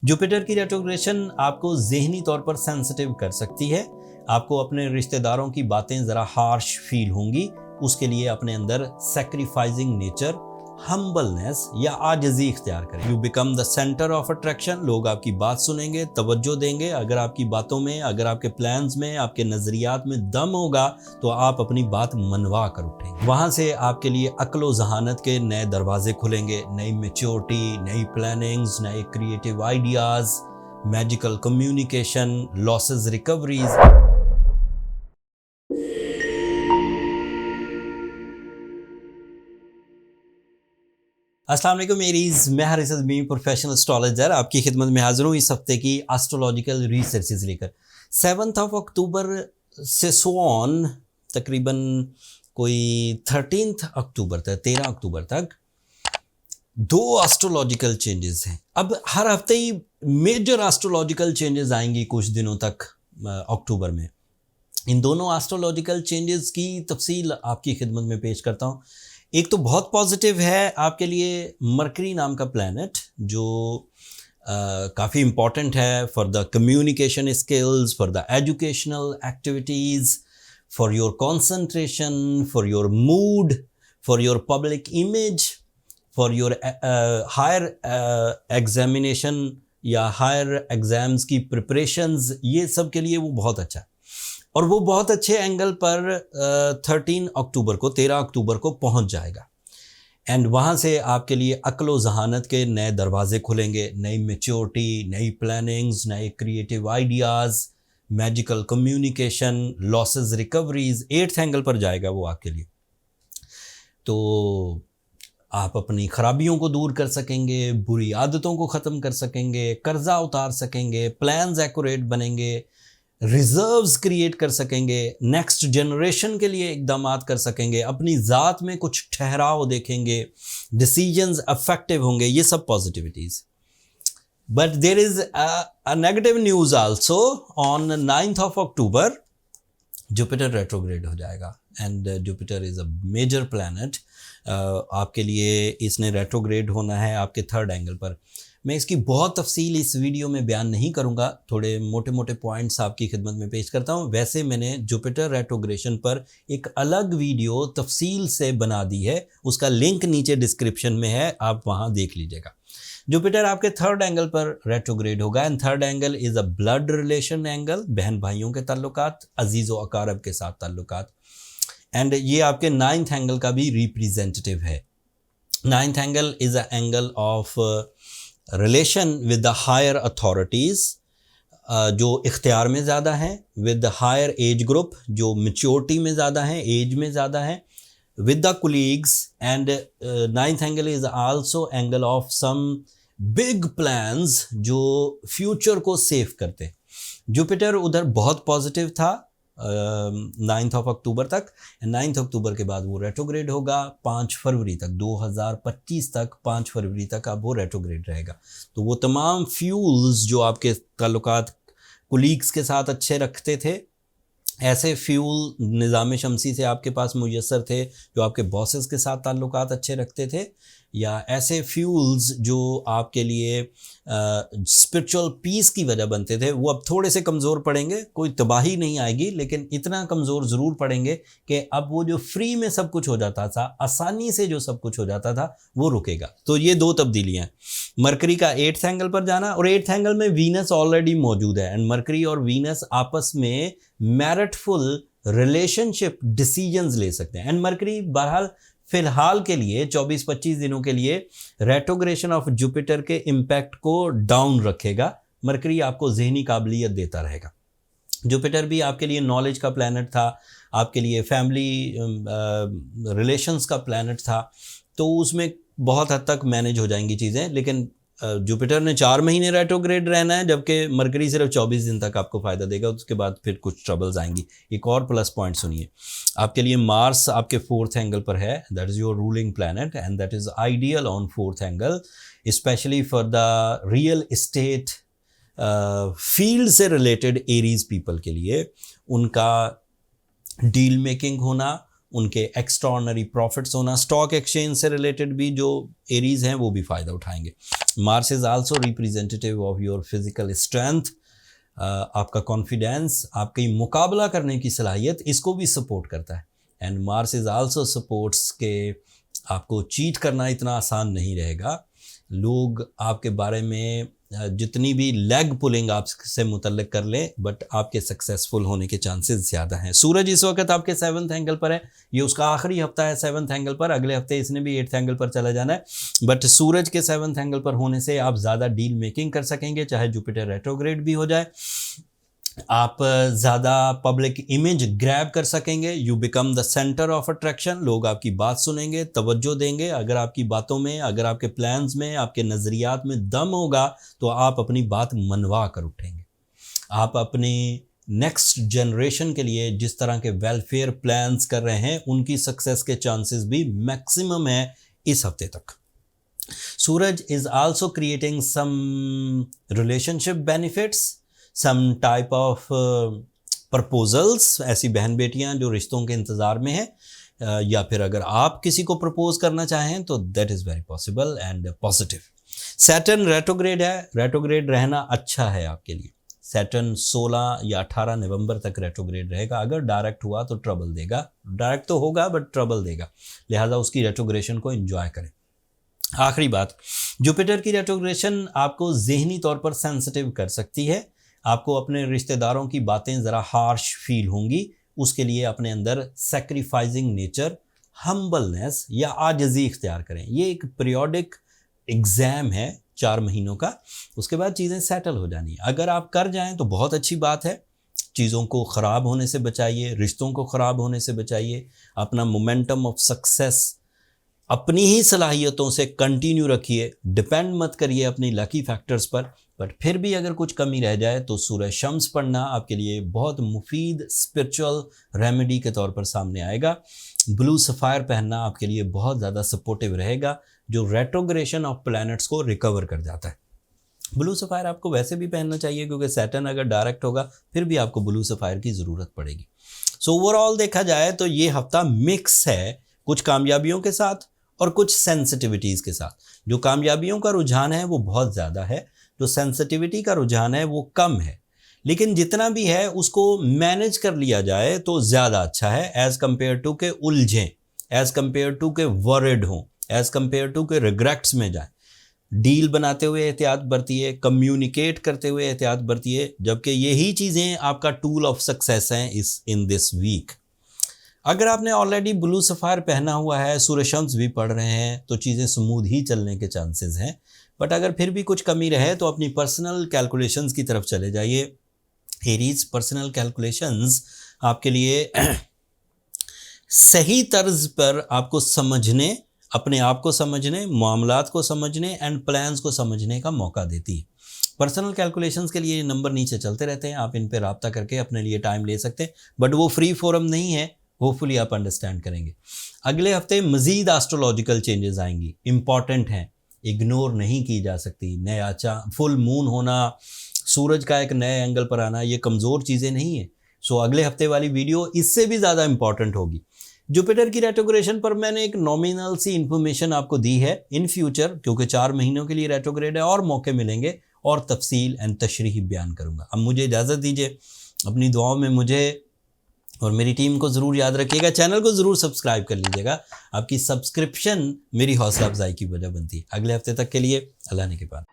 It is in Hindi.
जुपिटर की रेट्रोग्रेशन आपको ज़हनी तौर पर सेंसिटिव कर सकती है। आपको अपने रिश्तेदारों की बातें ज़रा हार्श फील होंगी। उसके लिए अपने अंदर सैक्रिफाइसिंग नेचर, हम्बलनेस या आजिज़ी इख्तियार करें। You become the centre of attraction. लोग आपकी बात सुनेंगे, तवज्जो देंगे। अगर आपकी बातों में, अगर आपके प्लान्स में, आपके नज़रियात में दम होगा तो आप अपनी बात मनवा कर उठेंगे। वहाँ से आपके लिए अक्ल जहानत के नए दरवाजे खुलेंगे। नई मैच्योरिटी, नई प्लानिंग्स, नए creative ideas, magical communication, losses recoveries. अस्सलाम वालेकुम मेरीज, मैं हारिस अज़मी प्रोफेशनल एस्ट्रोलॉजर आपकी खिदमत में हाजिर हूँ इस हफ्ते की एस्ट्रोलॉजिकल रिसर्चेज लेकर। 7 अक्टूबर से सो ऑन तकरीबन कोई 13 अक्टूबर तक, 13 अक्टूबर तक दो एस्ट्रोलॉजिकल चेंजेस हैं। अब हर हफ्ते ही मेजर एस्ट्रोलॉजिकल चेंजेस आएंगी कुछ दिनों तक अक्टूबर में। इन दोनों एस्ट्रोलॉजिकल चेंजेस की तफसील आपकी खिदमत में पेश करता हूँ। एक तो बहुत पॉजिटिव है आपके लिए, मरकरी नाम का प्लैनेट जो काफ़ी इम्पॉर्टेंट है for the communication skills, for the educational activities, for your concentration, for your mood, for your public image, for your higher examination या हायर एग्ज़ाम्स की प्रिपरेशंस, ये सब के लिए वो बहुत अच्छा है। और वो बहुत अच्छे एंगल पर 13 अक्टूबर को पहुंच जाएगा। एंड वहाँ से आपके लिए अक्ल जहानत के नए दरवाजे खुलेंगे। नई मैच्योरिटी, नई प्लानिंग्स, नए creative ideas, magical communication, losses recoveries. 8th angle पर जाएगा वो आपके लिए। तो आप अपनी खराबियों को दूर कर सकेंगे, बुरी आदतों को ख़त्म कर सकेंगे, कर्जा उतार सकेंगे, प्लान्स एक्यूरेट बनेंगे, रिजर्व्स क्रिएट कर सकेंगे, नेक्स्ट जनरेशन के लिए इकदामात कर सकेंगे, अपनी ज़ात में कुछ ठहराव देखेंगे, डिसीजंस अफेक्टिव होंगे। ये सब positivities. But there is a negative news also. On 9 October Jupiter retrograde हो जाएगा and Jupiter is a major planet. आपके लिए इसने रेट्रोग्रेड होना है आपके 3rd एंगल पर। मैं इसकी बहुत तफसील इस वीडियो में बयान नहीं करूंगा, थोड़े मोटे मोटे पॉइंट्स आपकी खिदमत में पेश करता हूं। वैसे मैंने जुपिटर रेट्रोग्रेशन पर एक अलग वीडियो तफसील से बना दी है, उसका लिंक नीचे डिस्क्रिप्शन में है, आप वहां देख लीजिएगा। जुपिटर आपके 3rd एंगल पर रेट्रोग्रेड होगा and 3rd angle is a blood relation angle, बहन भाइयों के ताल्लुकात, अजीज़ व अकारब के साथ ताल्लुकात। एंड ये आपके 9th एंगल का भी रिप्रेजेंटेटिव है। 9th angle is a angle of relation with the higher authorities जो इख्तियार में ज़्यादा हैं, with the higher age group जो मेच्योरिटी में ज़्यादा हैं, एज में ज़्यादा हैं, with the colleagues. And 9th angle is also angle of some big plans जो फ्यूचर को सेव करते हैं। जुपिटर उधर बहुत पॉजिटिव था 9 अक्टूबर तक। 9 अक्टूबर के बाद वो रेट्रोग्रेड होगा 5 फरवरी तक, 2025 तक, 5 फरवरी तक अब वो रेट्रोग्रेड रहेगा। तो वो तमाम फ्यूल्स जो आपके ताल्लुकात कुलीग्स के साथ अच्छे रखते थे, ऐसे फ्यूल निज़ाम शमसी से आपके पास मुयस्सर थे जो आपके बॉसेस के साथ ताल्लुकात अच्छे रखते थे, या ऐसे फ्यूल्स जो आपके लिए स्पिरिचुअल पीस की वजह बनते थे, वो अब थोड़े से कमज़ोर पड़ेंगे। कोई तबाही नहीं आएगी, लेकिन इतना कमज़ोर ज़रूर पड़ेंगे कि अब वो जो फ्री में सब कुछ हो जाता था, आसानी से जो सब कुछ हो जाता था, वो रुकेगा। तो ये दो तब्दीलियाँ हैं, मरकरी का 8th एंगल पर जाना, और 8th एंगल में वीनस ऑलरेडी मौजूद है एंड मरकरी और वीनस आपस में मैरिटफुल रिलेशनशिप डिसीजंस ले सकते हैं। एंड मरकरी बहरहाल फिलहाल के लिए 24-25 दिनों के लिए रेट्रोग्रेशन ऑफ जुपिटर के इम्पैक्ट को डाउन रखेगा। मरकरी आपको ज़हनी काबिलियत देता रहेगा। जुपिटर भी आपके लिए नॉलेज का प्लैनेट था, आपके लिए फैमिली रिलेशंस का प्लैनेट था, तो उसमें बहुत हद तक मैनेज हो जाएंगी चीज़ें। लेकिन जुपिटर ने 4 महीने रेट्रोग्रेड रहना है, जबकि मरकरी सिर्फ 24 दिन तक आपको फ़ायदा देगा, उसके बाद फिर कुछ ट्रबल्स आएंगी। एक और प्लस पॉइंट सुनिए, आपके लिए मार्स आपके 4th एंगल पर है, that is your ruling planet and that is ideal on 4th angle, specially for the real estate field से रिलेटेड एरीज पीपल के लिए। उनका डील मेकिंग होना, उनके एक्स्ट्राऑर्डिनरी प्रॉफिट्स होना, स्टॉक एक्सचेंज से रिलेटेड भी जो एरीज हैं वो भी फ़ायदा उठाएंगे। Mars is also representative of your physical strength, आपका कॉन्फिडेंस, आपकी मुकाबला करने की सलाहियत, इसको भी सपोर्ट करता है। And Mars is also supports के आपको चीट करना इतना आसान नहीं रहेगा। लोग आपके बारे में जितनी भी लेग पुलिंग आपसे मुतल्लिक कर लें, बट आपके सक्सेसफुल होने के चांसेस ज़्यादा हैं। सूरज इस वक्त आपके 7th एंगल पर है, ये उसका आखिरी हफ्ता है 7th एंगल पर, अगले हफ्ते इसने भी 8th एंगल पर चला जाना है। बट सूरज के 7th एंगल पर होने से आप ज़्यादा डील मेकिंग कर सकेंगे, चाहे जुपिटर रेट्रोग्रेड भी हो जाए। आप ज़्यादा पब्लिक इमेज ग्रैब कर सकेंगे, you become the centre of attraction, लोग आपकी बात सुनेंगे, तवज्जो देंगे। अगर आपकी बातों में, अगर आपके प्लान्स में, आपके नज़रियात में दम होगा तो आप अपनी बात मनवा कर उठेंगे। आप अपनी नेक्स्ट जनरेशन के लिए जिस तरह के वेलफेयर प्लान्स कर रहे हैं, उनकी सक्सेस के चांसेस भी मैक्सिमम है इस हफ्ते तक। Suraj is also creating some relationship benefits, some type of proposals, ऐसी बहन बेटियां जो रिश्तों के इंतज़ार में हैं, या फिर अगर आप किसी को प्रपोज करना चाहें तो that is very possible and positive. Saturn retrograde है, रेट्रोग्रेड रहना अच्छा है आपके लिए। सैटर्न 16 या 18 नवंबर तक रेट्रोग्रेड रहेगा। अगर डायरेक्ट हुआ तो ट्रबल देगा, डायरेक्ट तो होगा बट ट्रबल देगा, लिहाजा उसकी रेट्रोग्रेशन को एंजॉय करें। आखिरी बात, जुपिटर की रेट्रोग्रेशन आपको ज़हनी तौर पर सेंसिटिव कर सकती है। आपको अपने रिश्तेदारों की बातें ज़रा हार्श फील होंगी, उसके लिए अपने अंदर सैक्रिफाइसिंग नेचर, हम्बलनेस या आजिज़ी इख्तियार करें। ये एक पीरियोडिक एग्ज़ाम है 4 महीनों का, उसके बाद चीज़ें सेटल हो जानी है। अगर आप कर जाएं तो बहुत अच्छी बात है। चीज़ों को ख़राब होने से बचाइए, रिश्तों को ख़राब होने से बचाइए, अपना मोमेंटम ऑफ सक्सेस अपनी ही सलाहियतों से कंटिन्यू रखिए, डिपेंड मत करिए अपनी लकी फैक्टर्स पर। बट फिर भी अगर कुछ कमी रह जाए तो सूरज शम्स पढ़ना आपके लिए बहुत मुफीद स्पिरिचुअल रेमेडी के तौर पर सामने आएगा। ब्लू सफ़ायर पहनना आपके लिए बहुत ज़्यादा सपोर्टिव रहेगा, जो रेट्रोग्रेशन ऑफ प्लैनेट्स को रिकवर कर जाता है। ब्लू सफ़ायर आपको वैसे भी पहनना चाहिए क्योंकि सैटर्न अगर डायरेक्ट होगा फिर भी आपको ब्लू सफ़ायर की ज़रूरत पड़ेगी। सो ओवरऑल देखा जाए तो ये हफ्ता मिक्स है, कुछ कामयाबियों के साथ और कुछ सेंसिटिविटीज़ के साथ। जो कामयाबियों का रुझान है वो बहुत ज़्यादा है, जो सेंसिटिविटी का रुझान है वो कम है, लेकिन जितना भी है उसको मैनेज कर लिया जाए तो ज़्यादा अच्छा है एज़ कम्पेयर टू के उलझें, एज़ कम्पेयर टू के वरिड हों, एज़ कम्पेयर टू के रिग्रेट्स में जाएं। डील बनाते हुए एहतियात बरतिए, कम्युनिकेट करते हुए एहतियात बरतिए, जबकि यही चीज़ें आपका टूल ऑफ सक्सेस हैं इन दिस वीक। अगर आपने ऑलरेडी ब्लू सफ़ायर पहना हुआ है, सूरज शम्स भी पढ़ रहे हैं, तो चीज़ें स्मूथ ही चलने के चांसेस हैं। बट अगर फिर भी कुछ कमी रहे तो अपनी पर्सनल कैलकुलेशंस की तरफ चले जाइए। एरीज, पर्सनल कैलकुलेशंस आपके लिए सही तर्ज पर आपको समझने, अपने आप को समझने, मामलात को समझने एंड प्लान्स को समझने का मौका देती है। पर्सनल कैलकुलेशंस के लिए ये नंबर नीचे चलते रहते हैं, आप इन पर रब्ता करके अपने लिए टाइम ले सकते हैं, बट वो फ्री फोरम नहीं है, होपफुली आप अंडरस्टैंड करेंगे। अगले हफ्ते मज़ीद एस्ट्रोलॉजिकल चेंजेस आएंगी, इंपॉर्टेंट हैं, इग्नोर नहीं की जा सकती। नया फुल मून होना, सूरज का एक नए एंगल पर आना, ये कमज़ोर चीज़ें नहीं है। सो अगले हफ्ते वाली वीडियो इससे भी ज़्यादा इंपॉर्टेंट होगी। जुपिटर की रेट्रोग्रेशन पर मैंने एक नॉमिनल सी इन्फॉर्मेशन आपको दी है। इन फ्यूचर क्योंकि 4 महीनों के लिए रेट्रोग्रेड है और मौके मिलेंगे और तफसील एंड तशरीह बयान करूँगा। अब मुझे इजाज़त दीजिए, अपनी दुआओं में मुझे और मेरी टीम को ज़रूर याद रखिएगा, चैनल को ज़रूर सब्सक्राइब कर लीजिएगा। आपकी सब्सक्रिप्शन मेरी हौसला अफजाई की वजह बनती है। अगले हफ्ते तक के लिए अल्लाह ने के बाद।